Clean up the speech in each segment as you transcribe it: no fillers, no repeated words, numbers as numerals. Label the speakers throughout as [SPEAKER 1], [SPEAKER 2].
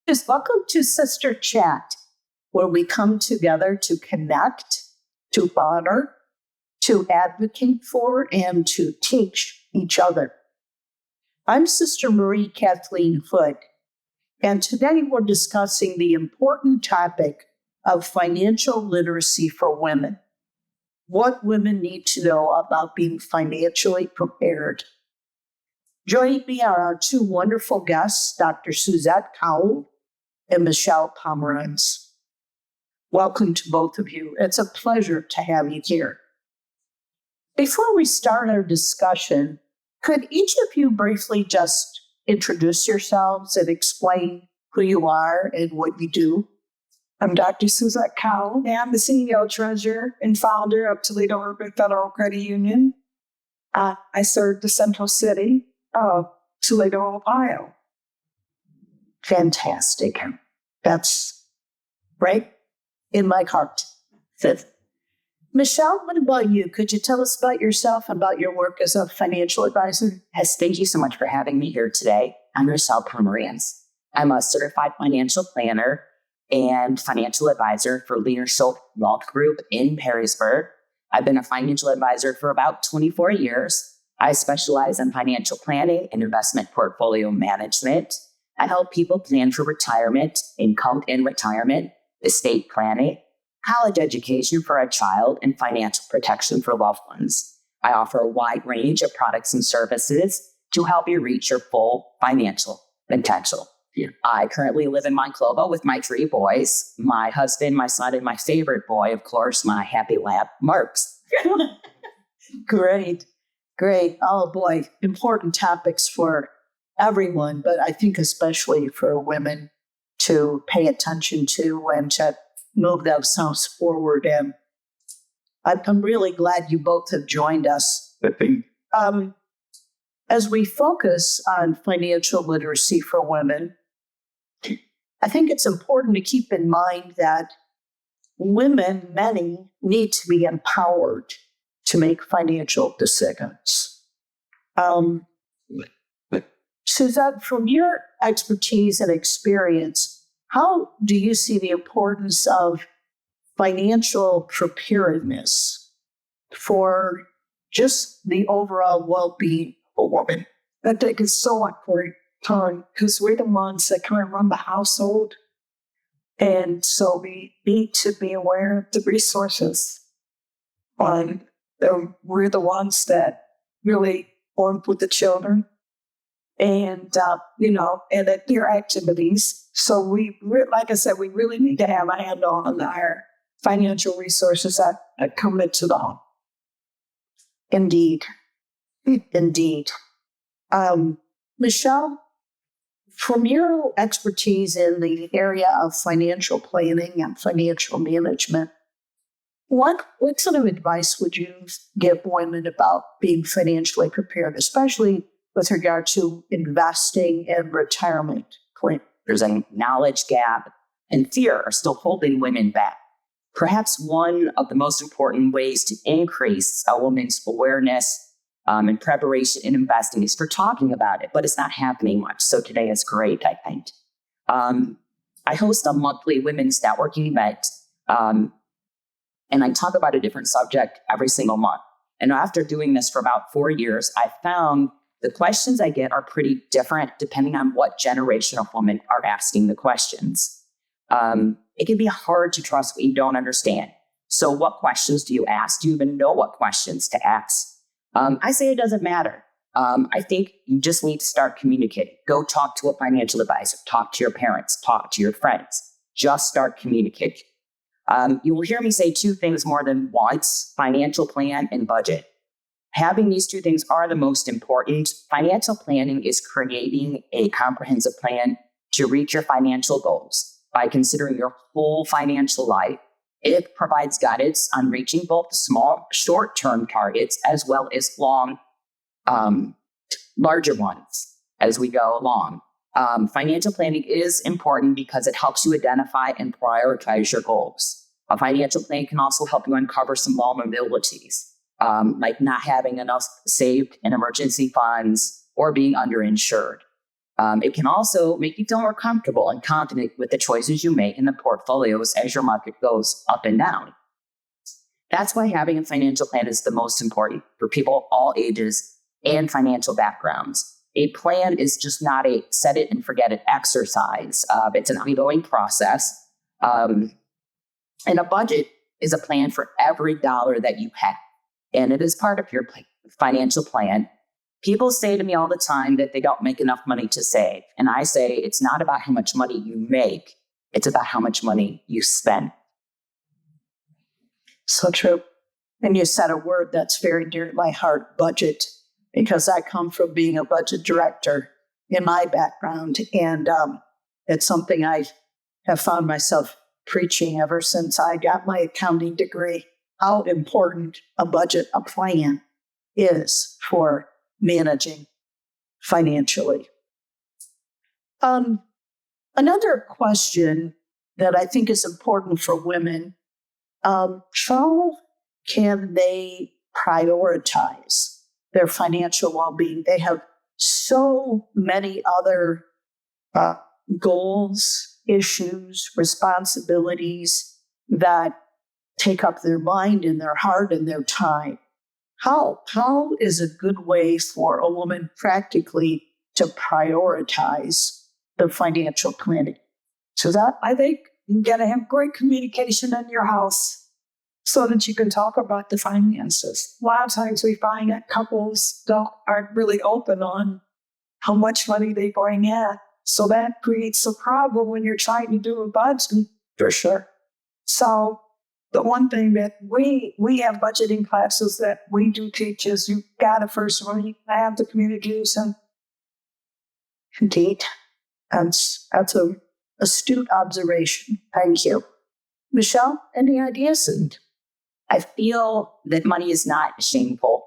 [SPEAKER 1] Just welcome to Sister Chat, where we come together to connect, to honor, to advocate for, and to teach each other. I'm Sister Marie Kathleen Hood, and today we're discussing the important topic of financial literacy for women. What women need to know about being financially prepared. Joining me are our two wonderful guests, Dr. Suzette Cowell and Michelle Pommeranz. Welcome to both of you. It's a pleasure to have you here. Before we start our discussion, could each of you briefly just introduce yourselves and explain who you are and what you do?
[SPEAKER 2] I'm Dr. Suzette Cowell, and I'm the CEO, Treasurer, and founder of Toledo Urban Federal Credit Union. I serve the Central City of Toledo, Ohio.
[SPEAKER 1] Fantastic. That's right in my heart. Michelle, what about you? Could you tell us about yourself, about your work as a financial advisor?
[SPEAKER 3] Yes, thank you so much for having me here today. I'm Michelle Pommeranz. I'm a certified financial planner and financial advisor for Leadership Wealth Group in Perrysburg. I've been a financial advisor for about 24 years. I specialize in financial planning and investment portfolio management. I help people plan for retirement, income in retirement, estate planning, college education for a child, and financial protection for loved ones. I offer a wide range of products and services to help you reach your full financial potential. Yeah. I currently live in Monclova with my 3 boys, my husband, my son, and my favorite boy, of course, my happy lab, Marks.
[SPEAKER 1] Great. Oh boy, important topics for everyone, but I think especially for women to pay attention to and to move themselves forward. And I'm really glad you both have joined us. As we focus on financial literacy for women, I think it's important to keep in mind that women, many, need to be empowered to make financial decisions. Suzette, from your expertise and experience, how do you see the importance of financial preparedness for just the overall well-being of a woman?
[SPEAKER 2] I think it's so important because we're the ones that kind of run the household. And so we need to be aware of the resources. We're the ones that really work with the children and, and at their activities. So like I said, we really need to have a handle on our financial resources that come into the home.
[SPEAKER 1] Indeed. Michelle, from your expertise in the area of financial planning and financial management, what sort of advice would you give women about being financially prepared, especially with regard to investing and retirement planning?
[SPEAKER 3] There's a knowledge gap, and fear are still holding women back. Perhaps one of the most important ways to increase a woman's awareness and preparation in investing is for talking about it, but it's not happening much. So today is great, I think. I host a monthly women's networking event, and I talk about a different subject every single month. And after doing this for about 4 years, I found the questions I get are pretty different depending on what generation of women are asking the questions. It can be hard to trust what you don't understand. So what questions do you ask? Do you even know what questions to ask? I say it doesn't matter. I think you just need to start communicating. Go talk to a financial advisor, talk to your parents, talk to your friends. Just start communicating. You will hear me say 2 things more than once: financial plan and budget. Having these 2 things are the most important. Financial planning is creating a comprehensive plan to reach your financial goals by considering your whole financial life. It provides guidance on reaching both small, short-term targets as well as larger ones as we go along. Financial planning is important because it helps you identify and prioritize your goals. A financial plan can also help you uncover some vulnerabilities, like not having enough saved in emergency funds or being underinsured. It can also make you feel more comfortable and confident with the choices you make in the portfolios as your market goes up and down. That's why having a financial plan is the most important for people of all ages and financial backgrounds. A plan is just not a set it and forget it exercise. It's an ongoing process. And a budget is a plan for every dollar that you have. And it is part of your financial plan. People say to me all the time that they don't make enough money to save. And I say it's not about how much money you make. It's about how much money you spend.
[SPEAKER 1] So true. And you said a word that's very dear to my heart, budget, because I come from being a budget director in my background. And it's something I have found myself preaching ever since I got my accounting degree, how important a budget, a plan is for managing financially. Another question that I think is important for women, how can they prioritize their financial well-being? They have so many other goals, issues, responsibilities that take up their mind and their heart and their time. How is a good way for a woman practically to prioritize the financial planning?
[SPEAKER 2] Suzette, I think you got to have great communication in your house so that you can talk about the finances. A lot of times we find that couples aren't really open on how much money they bring in. So that creates a problem when you're trying to do a budget.
[SPEAKER 1] For sure.
[SPEAKER 2] So the one thing that we have budgeting classes that we do teach is you got to first of all, you have the communication.
[SPEAKER 1] Indeed. That's an astute observation. Thank you. Michelle, any ideas? And
[SPEAKER 3] I feel that money is not shameful.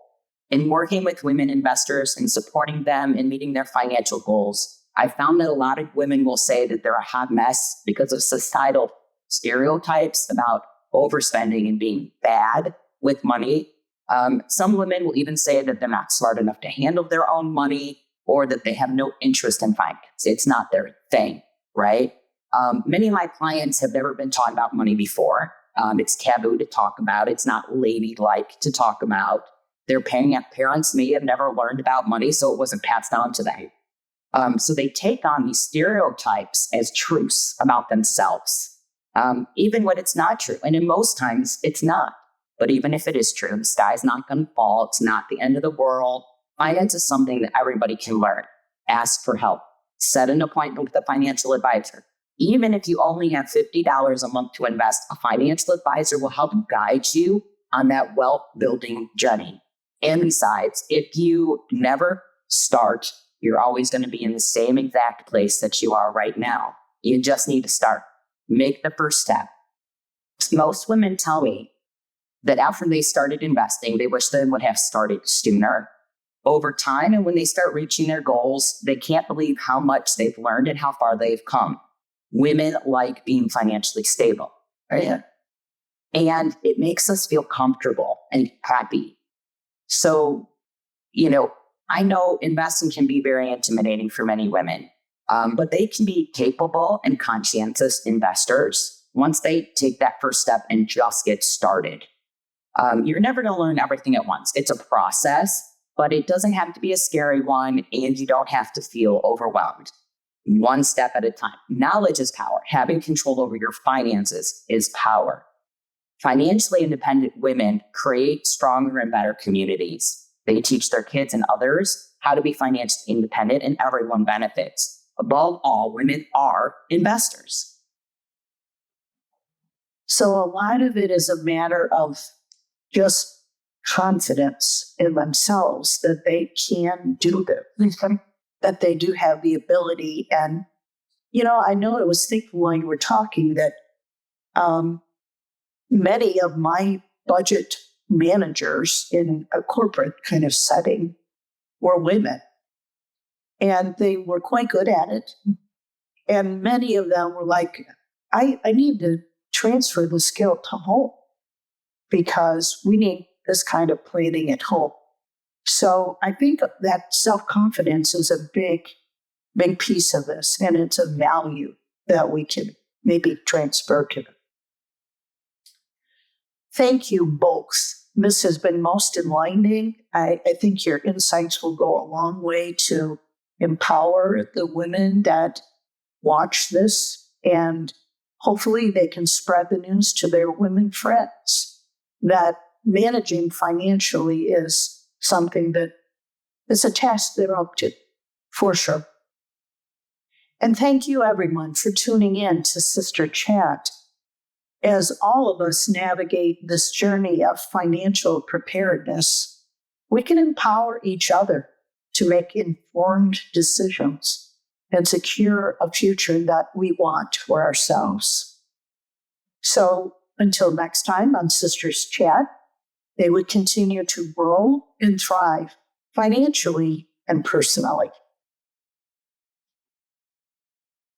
[SPEAKER 3] In working with women investors and supporting them in meeting their financial goals, I found that a lot of women will say that they're a hot mess because of societal stereotypes about overspending and being bad with money. Some women will even say that they're not smart enough to handle their own money or that they have no interest in finance. It's not their thing, right? Many of my clients have never been taught about money before. It's taboo to talk about. It's not ladylike to talk about. Their parents may have never learned about money, so it wasn't passed down to them. So they take on these stereotypes as truths about themselves, even when it's not true. And in most times, it's not. But even if it is true, the sky's not going to fall. It's not the end of the world. Finance is something that everybody can learn. Ask for help. Set an appointment with a financial advisor. Even if you only have $50 a month to invest, a financial advisor will help guide you on that wealth building journey. And besides, if you never start, you're always going to be in the same exact place that you are right now. You just need to start. Make the first step. Most women tell me that after they started investing, they wish they would have started sooner. Over time, and when they start reaching their goals, they can't believe how much they've learned and how far they've come. Women like being financially stable, right? And it makes us feel comfortable and happy. So, I know investing can be very intimidating for many women, but they can be capable and conscientious investors once they take that first step and just get started. You're never going to learn everything at once. It's a process, but it doesn't have to be a scary one, and you don't have to feel overwhelmed. One step at a time. Knowledge is power. Having control over your finances is power. Financially independent women create stronger and better communities. They teach their kids and others how to be financially independent, and everyone benefits. Above all, women are investors.
[SPEAKER 1] so a lot of it is a matter of just confidence in themselves that they can do this, that they do have the ability. And, I know I was thinking while you were talking that many of my budget managers in a corporate kind of setting were women, and they were quite good at it. And many of them were like, I need to transfer the skill to home because we need this kind of planning at home. So I think that self-confidence is a big big piece of this, and it's a value that we can maybe transfer to them. Thank you both. This has been most enlightening. I think your insights will go a long way to empower the women that watch this, and hopefully they can spread the news to their women friends that managing financially is something that is a task they're up to, for sure. And thank you, everyone, for tuning in to Sister Chat. As all of us navigate this journey of financial preparedness, we can empower each other to make informed decisions and secure a future that we want for ourselves. So until next time on Sisters Chat, they would continue to grow and thrive financially and personally.